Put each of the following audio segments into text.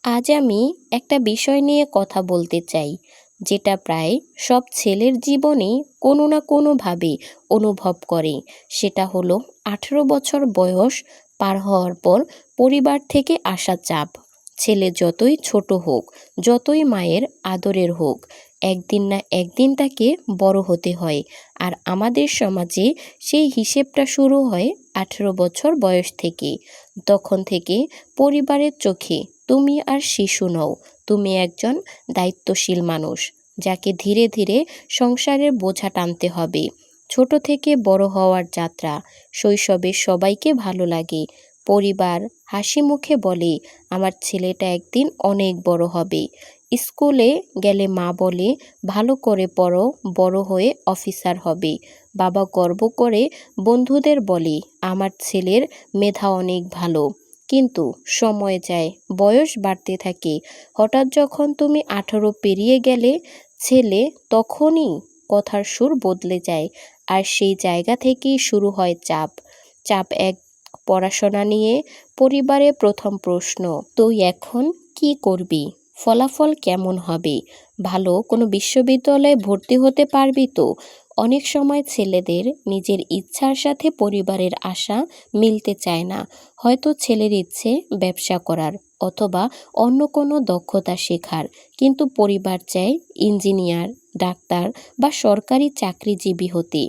আজ আমি একটা বিষয় নিয়ে কথা বলতে চাই, যেটা প্রায় সব ছেলের জীবনেই কোনো না কোনোভাবে অনুভব করে। সেটা হলো 18 বছর বয়স পার হওয়ার পর পরিবার থেকে আসা চাপ। ছেলে যতই ছোট হোক, যতই মায়ের আদরের হোক, একদিন না একদিন তাকে বড় হতে হয়। আর আমাদের সমাজে সেই হিসেবটা শুরু হয় 18 বছর বয়স থেকে। তখন থেকে পরিবারের চোখে তুমি আর শিশু নও, তুমি একজন দায়িত্বশীল মানুষ, যাকে ধীরে ধীরে সংসারের বোঝা টানতে হবে। ছোট থেকে বড় হওয়ার যাত্রা, শৈশবে সবাইকে ভালো লাগে। পরিবার হাসি মুখে বলে, আমার ছেলেটা একদিন অনেক বড় হবে। স্কুলে গেলে মা বলে, ভালো করে পড়ো, বড় হয়ে অফিসার হবে। বাবা গর্ব করে বন্ধুদের বলে, আমার ছেলের মেধা অনেক ভালো। কিন্তু সময় যায়, বয়স বাড়তে থাকে। হঠাৎ যখন তুমি 18 পেরিয়ে গেলে, ছেলে তখনই কথার সুর বদলে যায়। আর সেই জায়গা থেকেই শুরু হয় চাপ। চাপ এক, পড়াশোনা নিয়ে পরিবারে প্রথম প্রশ্ন, তুই এখন কি করবি? ফলাফল কেমন হবে? ভালো কোনো বিশ্ববিদ্যালয়ে ভর্তি হতে পারবি তো? অনেক সময় ছেলেদের নিজের ইচ্ছার সাথে পরিবারের আশা মিলতে চায় না। হয়তো ছেলের ইচ্ছে ব্যবসা করার, অথবা অন্য কোনো দক্ষতা শেখার, কিন্তু পরিবার চায় ইঞ্জিনিয়ার, ডাক্তার বা সরকারি চাকরিজীবী হতে।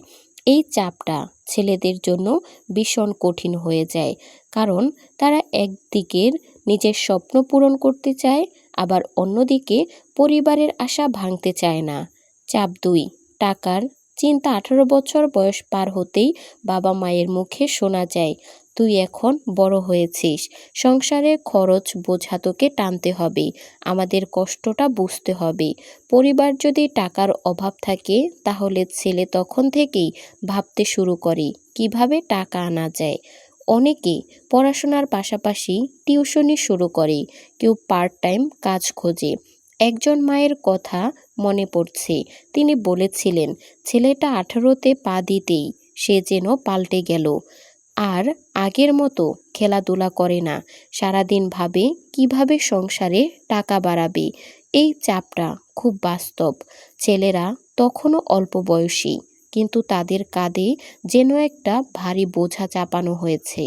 এই চাপটা ছেলেদের জন্য ভীষণ কঠিন হয়ে যায়, কারণ তারা একদিকের নিজের স্বপ্ন পূরণ করতে চায়, আবার অন্যদিকে পরিবারের আশা ভাঙতে চায় না। চাপ দুই, টাকার চিন্তা। 18 বছর বয়স পার হতেই বাবা মায়ের মুখে শোনা যায়, তুই এখন বড় হয়েছিস, সংসারের খরচ বোঝা তোকে টানতে হবে, আমাদের কষ্টটা বুঝতে হবে। পরিবার যদি টাকার অভাব থাকে, তাহলে ছেলে তখন থেকেই ভাবতে শুরু করে কিভাবে টাকা আনা যায়। অনেকে পড়াশোনার পাশাপাশি টিউশনি শুরু করে, কেউ পার্ট টাইম কাজ খোঁজে। একজন মায়ের কথা মনে পড়ছে, তিনি বলেছিলেন, ছেলেটা 18তে পা দিতেই সে যেন পাল্টে গেল। আর আগের মতো খেলাধুলা করে না, সারাদিন ভাবে কিভাবে সংসারে টাকা বাড়াবে। এই চাপটা খুব বাস্তব। ছেলেরা তখনও অল্প বয়সী, কিন্তু তাদের কাঁধে যেন একটা ভারী বোঝা চাপানো হয়েছে।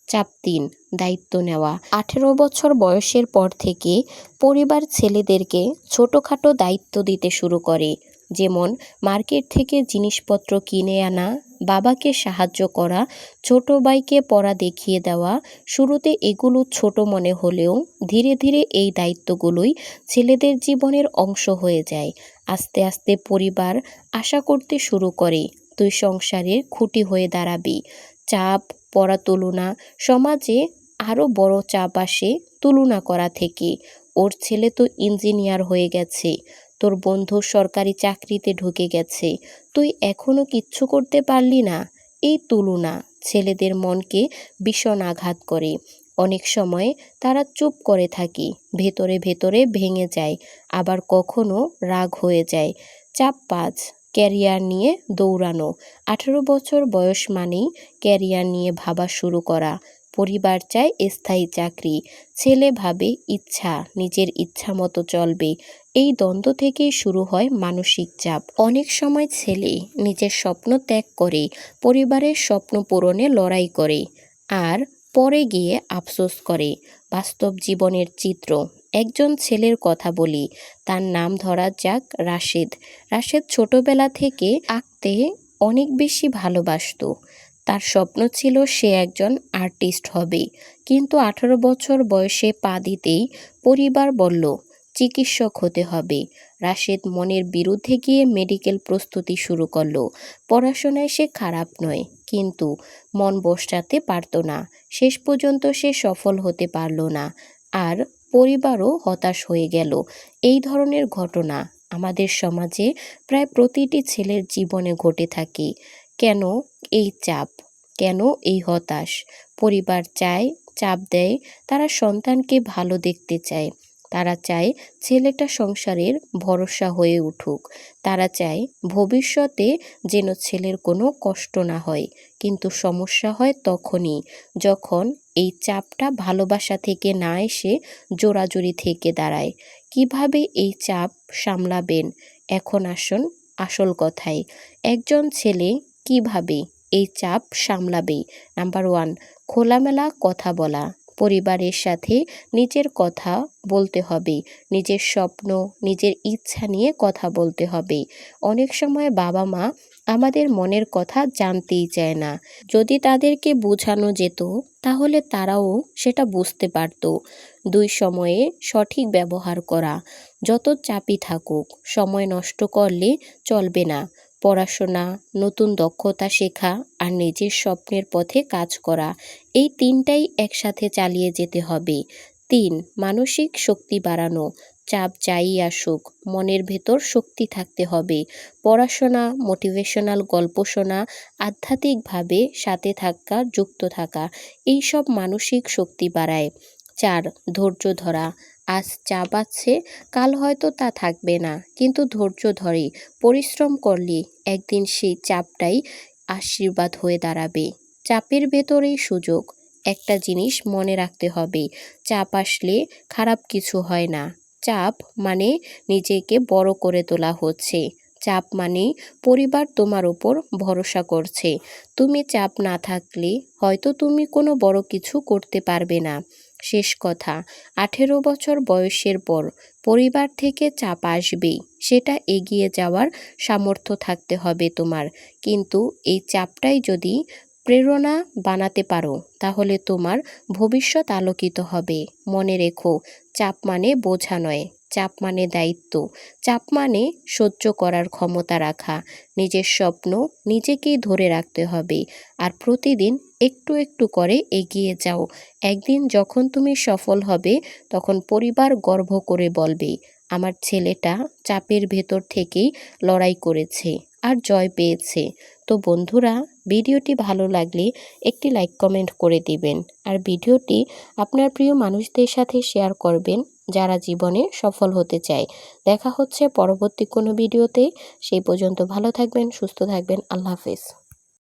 চাপ তিন, দায়িত্ব নেওয়া। 18 বছর বয়সের পর থেকে পরিবার ছেলেদেরকে ছোটোখাটো দায়িত্ব দিতে শুরু করে, যেমন মার্কেট থেকে জিনিসপত্র কিনে আনা, বাবাকে সাহায্য করা, ছোট ভাইকে পড়া দেখিয়ে দেওয়া। শুরুতে এগুলো ছোট মনে হলেও ধীরে ধীরে এই দায়িত্বগুলোই ছেলেদের জীবনের অংশ হয়ে যায়। আস্তে আস্তে পরিবার আশা করতে শুরু করে, তুই সংসারের খুঁটি হয়ে দাঁড়াবি। চাপ, পড়া, তুলনা। সমাজে আরও বড় চাপ আসে তুলনা করা থেকে। ওর ছেলে তো ইঞ্জিনিয়ার হয়ে গেছে, তোর বন্ধু সরকারি চাকরিতে ঢুকে গেছে, তুই এখনো কিচ্ছু করতে পারলি না। এই তুলনা ছেলেদের মনকে ভীষণ আঘাত করে। অনেক সময় তারা চুপ করে থাকে, ভেতরে ভেতরে ভেঙে যায়, আবার কখনো রাগ হয়ে যায়। চাপ পাঁচ, ক্যারিয়ার নিয়ে দৌড়ানো। 18 বছর বয়স মানেই ক্যারিয়ার নিয়ে ভাবা শুরু করা। পরিবার চায় স্থায়ী চাকরি, ছেলে ভাবে ইচ্ছা, নিজের ইচ্ছা মতো চলবে। এই দ্বন্দ্ব থেকেই শুরু হয় মানসিক চাপ। অনেক সময় ছেলে নিজের স্বপ্ন ত্যাগ করে পরিবারের স্বপ্ন পূরণে লড়াই করে, আর পরে গিয়ে আফসোস করে। বাস্তব জীবনের চিত্র। একজন ছেলের কথা বলি, তার নাম ধরা যাক রাশেদ। রাশেদ ছোটবেলা থেকে আঁকতে অনেক বেশি ভালোবাসতো। তার স্বপ্ন ছিল সে একজন আর্টিস্ট হবে, কিন্তু 18 বছর বয়সে পা দিতেই পরিবার বলল চিকিৎসক হতে হবে। রাশেদ মনের বিরুদ্ধে গিয়ে মেডিকেল প্রস্তুতি শুরু করলো। পড়াশোনায় সে খারাপ নয়, কিন্তু মন বসাতে পারত না। শেষ পর্যন্ত সে সফল হতে পারল না, আর পরিবারও হতাশ হয়ে গেল। এই ধরনের ঘটনা আমাদের সমাজে প্রায় প্রতিটি ছেলের জীবনে ঘটে থাকে। কেন এই চাপ? কেন এই হতাশ? পরিবার চায়, চাপ দেয়, তারা সন্তানকে ভালো দেখতে চায়। তারা চায় ছেলেটা সংসারের ভরসা হয়ে উঠুক। তারা চায় ভবিষ্যতে যেন ছেলের কোনো কষ্ট না হয়। কিন্তু সমস্যা হয় তখনই, যখন এই চাপটা ভালোবাসা থেকে না এসে জোরাজুরি থেকে দাঁড়ায়। কিভাবে এই চাপ সামলাবেন? এখন আসুন আসল কথায়। একজন ছেলে কিভাবে এই চাপ সামলাবে? নাম্বার 1, খোলামেলা কথা বলা। পরিবারের সাথে নিজের কথা বলতে হবে। নিজের স্বপ্ন, নিজের ইচ্ছা নিয়ে কথা বলতে হবে। অনেক সময় বাবা মা আমাদের মনের কথা জানতেই চায় না। যদি তাদেরকে বোঝানো যেত তাহলে তারাও সেটা বুঝতে পারত। 2, সময়ে সঠিক ব্যবহার করা। যত চাপই থাকুক, সময় নষ্ট করলে চলবে না। পড়াশোনা, নতুন দক্ষতা শেখা আর নিজের স্বপ্নের পথে কাজ করা, এই 3টাই একসাথে চালিয়ে যেতে হবে। 3, মানসিক শক্তি বাড়ানো। চাপ যাই আসুক, মনের ভেতর শক্তি থাকতে হবে। পড়াশোনা, মোটিভেশনাল গল্প শোনা, আধ্যাত্মিকভাবে সাথে থাকা, যুক্ত থাকা, এইসব মানসিক শক্তি বাড়ায়। 4, ধৈর্য ধরা। আজ চাপ আছে, কাল হয়তো তা থাকবে না, কিন্তু ধৈর্য ধরে পরিশ্রম করলে একদিন সেই চাপটাই আশীর্বাদ হয়ে দাঁড়াবে। চাপের ভেতরেই সুযোগ। একটা জিনিস মনে রাখতে হবে, চাপ আসলে খারাপ কিছু হয় না। চাপ মানে নিজেকে বড় করে তোলা হচ্ছে। চাপ মানে পরিবার তোমার উপর ভরসা করছে। তুমি চাপ না থাকলে হয়তো তুমি কোনো বড় কিছু করতে পারবে না। শেষ কথা, 18 বছর বয়সের পর পরিবার থেকে চাপ আসবেই। সেটা এগিয়ে যাওয়ার সামর্থ্য থাকতে হবে তোমার। কিন্তু এই চাপটাই যদি প্রেরণা বানাতে পারো, তাহলে তোমার ভবিষ্যৎ আলোকিত হবে। মনে রেখো, চাপ মানে বোঝা নয়, চাপ মানে দায়িত্ব। চাপ মানে সহ্য করার ক্ষমতা রাখা। নিজের স্বপ্ন নিজেকেই ধরে রাখতে হবে, আর প্রতিদিন একটু একটু করে এগিয়ে যাও। একদিন যখন তুমি সফল হবে, তখন পরিবার গর্ব করে বলবে, আমার ছেলেটা চাপের ভেতর থেকেই লড়াই করেছে আর জয় পেয়েছে। তো বন্ধুরা, ভিডিওটি ভালো লাগলে একটি লাইক কমেন্ট করে দিবেন, আর ভিডিওটি আপনার প্রিয় মানুষদের সাথে শেয়ার করবেন যারা জীবনে সফল হতে চায়। দেখা হচ্ছে পরবর্তী কোনো ভিডিওতে। সেই পর্যন্ত ভালো থাকবেন, সুস্থ থাকবেন। আল্লাহ হাফেজ।